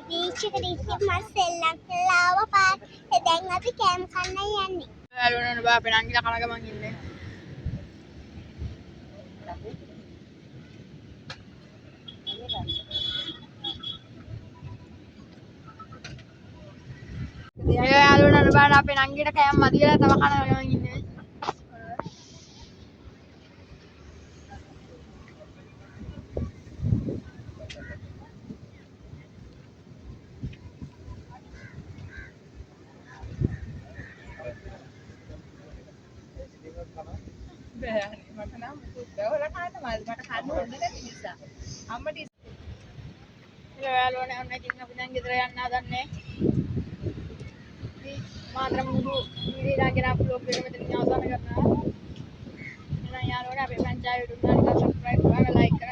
Beach එකට ඉතින් මම සෙල්ලම් කරලා ආවා පාරේ. දැන් අපි කෑම කන්නයි යන්නේ. යාළුවනේ බා අපේ නංගිලා කන ගමන් ඉන්නේ. යාළුවනේ බා අපේ නංගිට කෑම මදි කියලා තව කන ගමන් ඉන්නේ. මට නම් මුකුත් බෑ. ඔයාලා කාට මල් මට කන්න හොඳ නැති නිසා. අම්මට යාළුවනේ ඔන්න ඉතින් අපි දැන් ගෙදර යන්න හදන්නේ. මේ මාතර මුළු ඉරිදාගෙන අප් ලෝඩ් එක මෙතනින් අවසන් කරනවා. එහෙනම් යාළුවනේ අපේ පංචාය YouTube channel එක subscribe කරලා like කරලා